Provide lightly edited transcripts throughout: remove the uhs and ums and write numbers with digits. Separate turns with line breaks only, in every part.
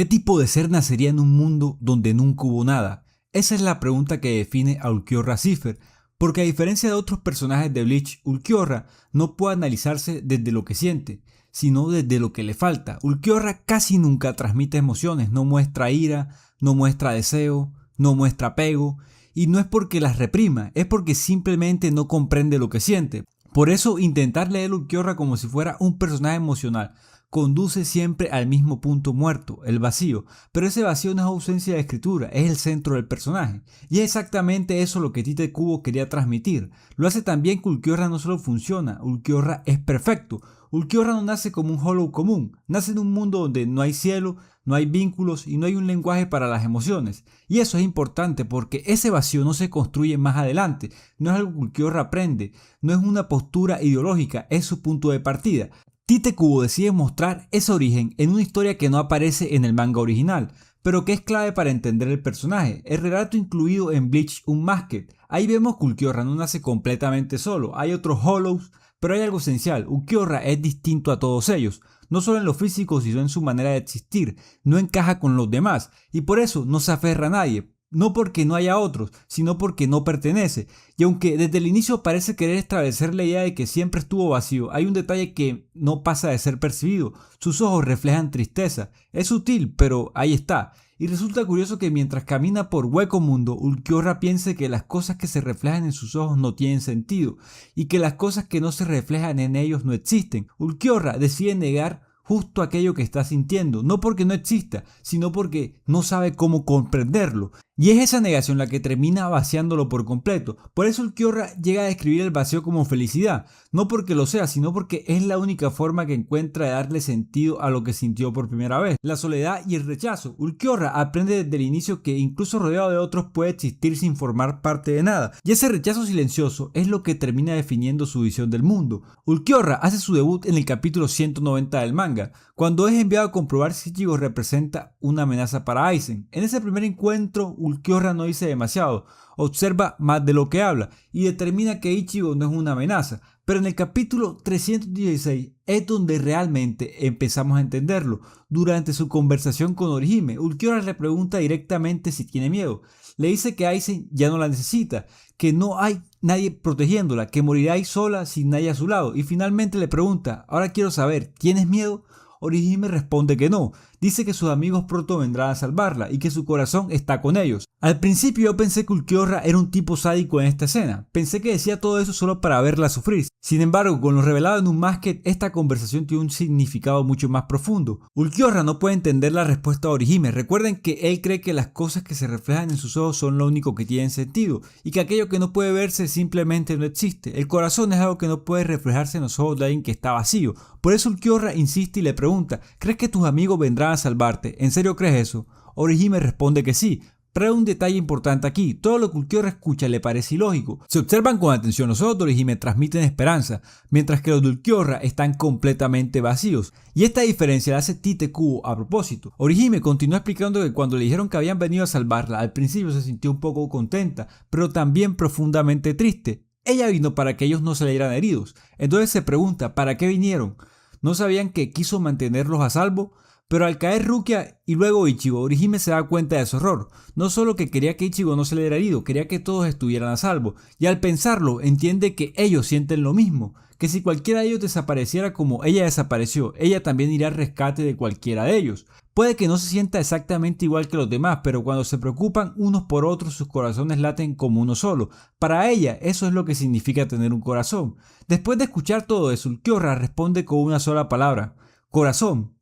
¿Qué tipo de ser nacería en un mundo donde nunca hubo nada? Esa es la pregunta que define a Ulquiorra Cipher, porque a diferencia de otros personajes de Bleach, Ulquiorra no puede analizarse desde lo que siente, sino desde lo que le falta. Ulquiorra casi nunca transmite emociones, no muestra ira, no muestra deseo, no muestra apego, y no es porque las reprima, es porque simplemente no comprende lo que siente. Por eso intentar leer Ulquiorra como si fuera un personaje emocional conduce siempre al mismo punto muerto, el vacío, pero ese vacío no es ausencia de escritura, es el centro del personaje, y es exactamente eso lo que Tite Kubo quería transmitir. Lo hace tan bien que Ulquiorra no solo funciona, Ulquiorra es perfecto. Ulquiorra no nace como un Hollow común, nace en un mundo donde no hay cielo, no hay vínculos y no hay un lenguaje para las emociones. Y eso es importante porque ese vacío no se construye más adelante, no es algo que Ulquiorra aprende, no es una postura ideológica, es su punto de partida. Tite Kubo decide mostrar ese origen en una historia que no aparece en el manga original, pero que es clave para entender el personaje, el relato incluido en Bleach Unmasked. Ahí vemos que Ulquiorra no nace completamente solo, hay otros Hollows, pero hay algo esencial, Ulquiorra es distinto a todos ellos, no solo en lo físico sino en su manera de existir, no encaja con los demás y por eso no se aferra a nadie. No porque no haya otros, sino porque no pertenece. Y aunque desde el inicio parece querer establecer la idea de que siempre estuvo vacío, hay un detalle que no pasa de ser percibido. Sus ojos reflejan tristeza. Es sutil, pero ahí está. Y resulta curioso que mientras camina por Hueco Mundo, Ulquiorra piense que las cosas que se reflejan en sus ojos no tienen sentido, y que las cosas que no se reflejan en ellos no existen. Ulquiorra decide negar justo aquello que está sintiendo, no porque no exista, sino porque no sabe cómo comprenderlo. Y es esa negación la que termina vaciándolo por completo. Por eso Ulquiorra llega a describir el vacío como felicidad, no porque lo sea, sino porque es la única forma que encuentra de darle sentido a lo que sintió por primera vez. La soledad y el rechazo. Ulquiorra aprende desde el inicio que incluso rodeado de otros puede existir sin formar parte de nada. Y ese rechazo silencioso es lo que termina definiendo su visión del mundo. Ulquiorra hace su debut en el capítulo 190 del manga, cuando es enviado a comprobar si Ichigo representa una amenaza para Aizen. En ese primer encuentro, Ulquiorra no dice demasiado, observa más de lo que habla y determina que Ichigo no es una amenaza, pero en el capítulo 316 es donde realmente empezamos a entenderlo. Durante su conversación con Orihime, Ulquiorra le pregunta directamente si tiene miedo. Le dice que Aizen ya no la necesita, que no hay nadie protegiéndola, que morirá ahí sola sin nadie a su lado, y finalmente le pregunta, ahora quiero saber, ¿tienes miedo? Orihime responde que no, dice que sus amigos pronto vendrán a salvarla y que su corazón está con ellos. Al principio yo pensé que Ulquiorra era un tipo sádico en esta escena, pensé que decía todo eso solo para verla sufrir. Sin embargo, con lo revelado en Unmasked, esta conversación tiene un significado mucho más profundo. Ulquiorra no puede entender la respuesta de Orihime, recuerden que él cree que las cosas que se reflejan en sus ojos son lo único que tienen sentido y que aquello que no puede verse simplemente no existe. El corazón es algo que no puede reflejarse en los ojos de alguien que está vacío. Por eso Ulquiorra insiste y le pregunta, ¿crees que tus amigos vendrán a salvarte? ¿En serio crees eso? Orihime responde que sí. Pero hay un detalle importante aquí, todo lo que Ulquiorra escucha le parece ilógico. Si observan con atención, los ojos de Orihime transmiten esperanza, mientras que los de Ulquiorra están completamente vacíos. Y esta diferencia la hace Tite Kubo a propósito. Orihime continuó explicando que cuando le dijeron que habían venido a salvarla, al principio se sintió un poco contenta, pero también profundamente triste. Ella vino para que ellos no salieran heridos. Entonces se pregunta, ¿para qué vinieron? ¿No sabían que quiso mantenerlos a salvo? Pero al caer Rukia y luego Ichigo, Orihime se da cuenta de su error. No solo que quería que Ichigo no se le diera herido, quería que todos estuvieran a salvo. Y al pensarlo, entiende que ellos sienten lo mismo. Que si cualquiera de ellos desapareciera como ella desapareció, ella también iría al rescate de cualquiera de ellos. Puede que no se sienta exactamente igual que los demás, pero cuando se preocupan unos por otros, sus corazones laten como uno solo. Para ella, eso es lo que significa tener un corazón. Después de escuchar todo eso, Ulquiorra responde con una sola palabra: corazón.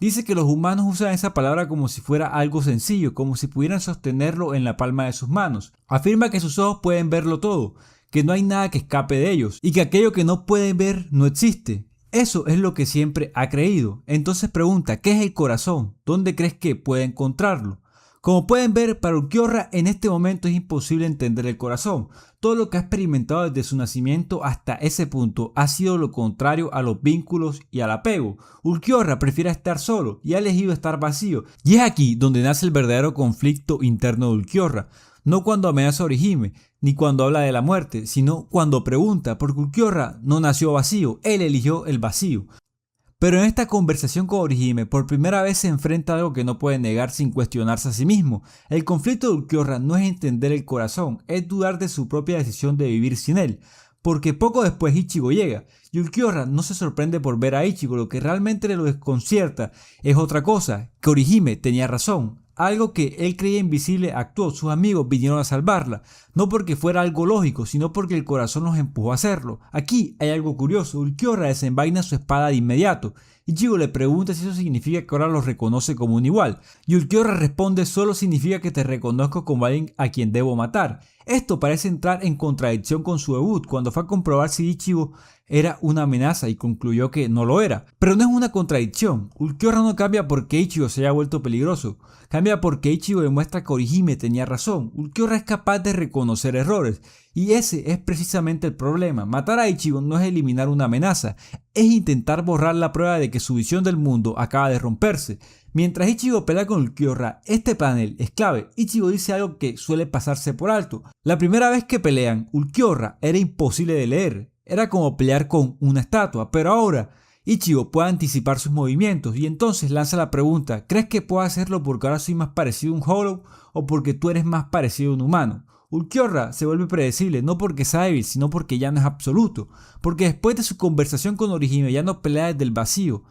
Dice que los humanos usan esa palabra como si fuera algo sencillo, como si pudieran sostenerlo en la palma de sus manos. Afirma que sus ojos pueden verlo todo, que no hay nada que escape de ellos, y que aquello que no pueden ver no existe. Eso es lo que siempre ha creído. Entonces pregunta, ¿qué es el corazón? ¿Dónde crees que puede encontrarlo? Como pueden ver, para Ulquiorra en este momento es imposible entender el corazón. Todo lo que ha experimentado desde su nacimiento hasta ese punto ha sido lo contrario a los vínculos y al apego. Ulquiorra prefiere estar solo y ha elegido estar vacío. Y es aquí donde nace el verdadero conflicto interno de Ulquiorra. No cuando amenaza a Orihime, ni cuando habla de la muerte, sino cuando pregunta, porque Ulquiorra no nació vacío, él eligió el vacío. Pero en esta conversación con Orihime, por primera vez se enfrenta a algo que no puede negar sin cuestionarse a sí mismo. El conflicto de Ulquiorra no es entender el corazón, es dudar de su propia decisión de vivir sin él. Porque poco después Ichigo llega, y Ulquiorra no se sorprende por ver a Ichigo, lo que realmente le lo desconcierta es otra cosa, que Orihime tenía razón. Algo que él creía invisible actuó, sus amigos vinieron a salvarla, no porque fuera algo lógico, sino porque el corazón los empujó a hacerlo. Aquí hay algo curioso, Ulquiorra desenvaina su espada de inmediato. Ichigo le pregunta si eso significa que ahora los reconoce como un igual, y Ulquiorra responde: solo significa que te reconozco como alguien a quien debo matar. Esto parece entrar en contradicción con su debut, cuando fue a comprobar si Ichigo era una amenaza y concluyó que no lo era. Pero no es una contradicción, Ulquiorra no cambia porque Ichigo se haya vuelto peligroso, cambia porque Ichigo demuestra que Orihime tenía razón. Ulquiorra es capaz de reconocer errores, y ese es precisamente el problema. Matar a Ichigo no es eliminar una amenaza, es intentar borrar la prueba de que su visión del mundo acaba de romperse. Mientras Ichigo pelea con Ulquiorra, este panel es clave. Ichigo dice algo que suele pasarse por alto. La primera vez que pelean, Ulquiorra era imposible de leer, era como pelear con una estatua, pero ahora Ichigo puede anticipar sus movimientos y entonces lanza la pregunta: ¿crees que puedo hacerlo porque ahora soy más parecido a un Hollow o porque tú eres más parecido a un humano? Ulquiorra se vuelve predecible, no porque sea débil, sino porque ya no es absoluto, porque después de su conversación con Orihime ya no pelea desde el vacío,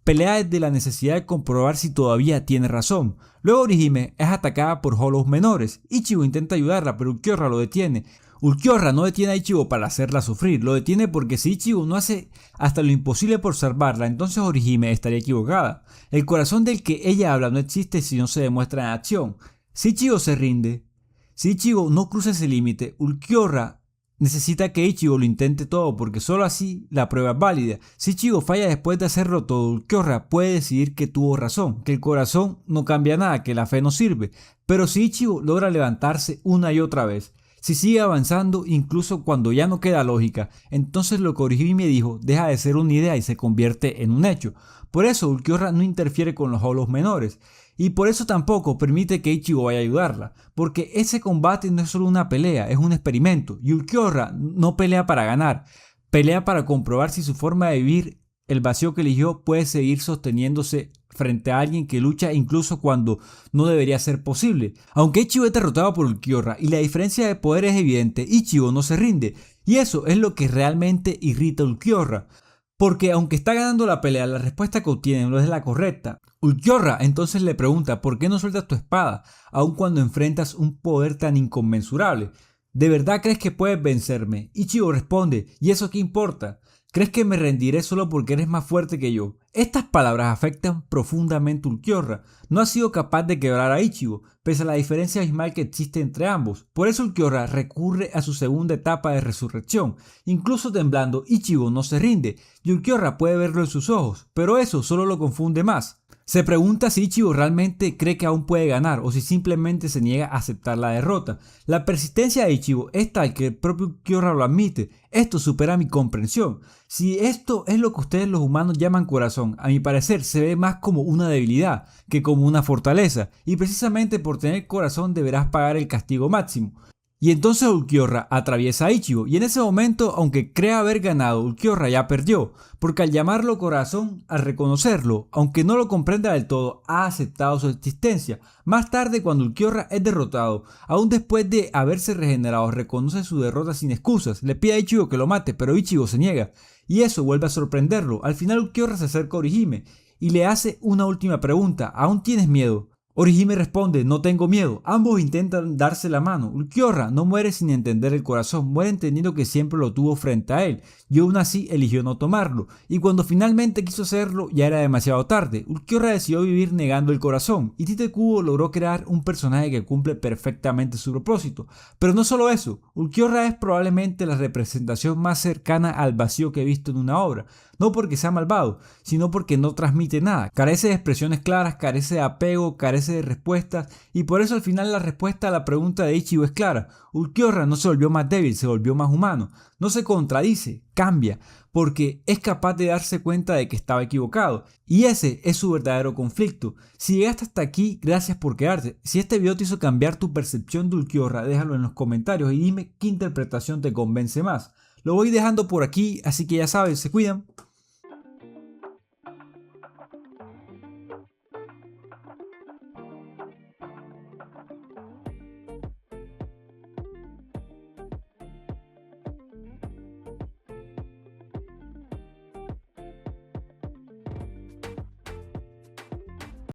pelea desde la necesidad de comprobar si todavía tiene razón. Luego Orihime es atacada por Hollows menores, Ichigo intenta ayudarla pero Ulquiorra lo detiene. Ulquiorra no detiene a Ichigo para hacerla sufrir, lo detiene porque si Ichigo no hace hasta lo imposible por salvarla, entonces Orihime estaría equivocada. El corazón del que ella habla no existe si no se demuestra en acción. Si Ichigo se rinde, si Ichigo no cruza ese límite, Ulquiorra necesita que Ichigo lo intente todo porque solo así la prueba es válida. Si Ichigo falla después de hacerlo todo, Ulquiorra puede decidir que tuvo razón, que el corazón no cambia nada, que la fe no sirve. Pero si Ichigo logra levantarse una y otra vez, si sigue avanzando incluso cuando ya no queda lógica, entonces lo que Orihime dijo deja de ser una idea y se convierte en un hecho. Por eso Ulquiorra no interfiere con los Hollows menores. Y por eso tampoco permite que Ichigo vaya a ayudarla, porque ese combate no es solo una pelea, es un experimento, y Ulquiorra no pelea para ganar, pelea para comprobar si su forma de vivir el vacío que eligió puede seguir sosteniéndose frente a alguien que lucha incluso cuando no debería ser posible. Aunque Ichigo es derrotado por Ulquiorra y la diferencia de poder es evidente, Ichigo no se rinde, y eso es lo que realmente irrita a Ulquiorra. Porque aunque está ganando la pelea, la respuesta que obtiene no es la correcta. Ulquiorra entonces le pregunta: ¿por qué no sueltas tu espada, aun cuando enfrentas un poder tan inconmensurable? ¿De verdad crees que puedes vencerme? Ichigo responde: ¿y eso qué importa? ¿Crees que me rendiré solo porque eres más fuerte que yo? Estas palabras afectan profundamente a Ulquiorra. No ha sido capaz de quebrar a Ichigo, pese a la diferencia abismal que existe entre ambos. Por eso Ulquiorra recurre a su segunda etapa de resurrección. Incluso temblando, Ichigo no se rinde, y Ulquiorra puede verlo en sus ojos, pero eso solo lo confunde más. Se pregunta si Ichigo realmente cree que aún puede ganar o si simplemente se niega a aceptar la derrota. La persistencia de Ichigo es tal que el propio Ulquiorra lo admite. Esto supera mi comprensión. Si esto es lo que ustedes los humanos llaman corazón, a mi parecer se ve más como una debilidad que como una fortaleza, y precisamente por tener corazón deberás pagar el castigo máximo. Y entonces Ulquiorra atraviesa a Ichigo, y en ese momento, aunque crea haber ganado, Ulquiorra ya perdió, porque al llamarlo corazón, al reconocerlo, aunque no lo comprenda del todo, ha aceptado su existencia. Más tarde, cuando Ulquiorra es derrotado, aún después de haberse regenerado, reconoce su derrota sin excusas, le pide a Ichigo que lo mate, pero Ichigo se niega, y eso vuelve a sorprenderlo. Al final Ulquiorra se acerca a Orihime, y le hace una última pregunta: ¿aún tienes miedo? Orihime responde: no tengo miedo. Ambos intentan darse la mano. Ulquiorra no muere sin entender el corazón, muere entendiendo que siempre lo tuvo frente a él, y aún así eligió no tomarlo, y cuando finalmente quiso hacerlo ya era demasiado tarde. Ulquiorra decidió vivir negando el corazón, y Tite Kubo logró crear un personaje que cumple perfectamente su propósito. Pero no solo eso, Ulquiorra es probablemente la representación más cercana al vacío que he visto en una obra, no porque sea malvado, sino porque no transmite nada, carece de expresiones claras, carece de apego, carece de respuestas, y por eso al final la respuesta a la pregunta de Ichigo es clara: Ulquiorra no se volvió más débil, se volvió más humano. No se contradice, cambia, porque es capaz de darse cuenta de que estaba equivocado, y ese es su verdadero conflicto. Si llegaste hasta aquí, gracias por quedarte. Si este video te hizo cambiar tu percepción de Ulquiorra, déjalo en los comentarios y dime qué interpretación te convence más. Lo voy dejando por aquí, así que ya sabes, se cuidan.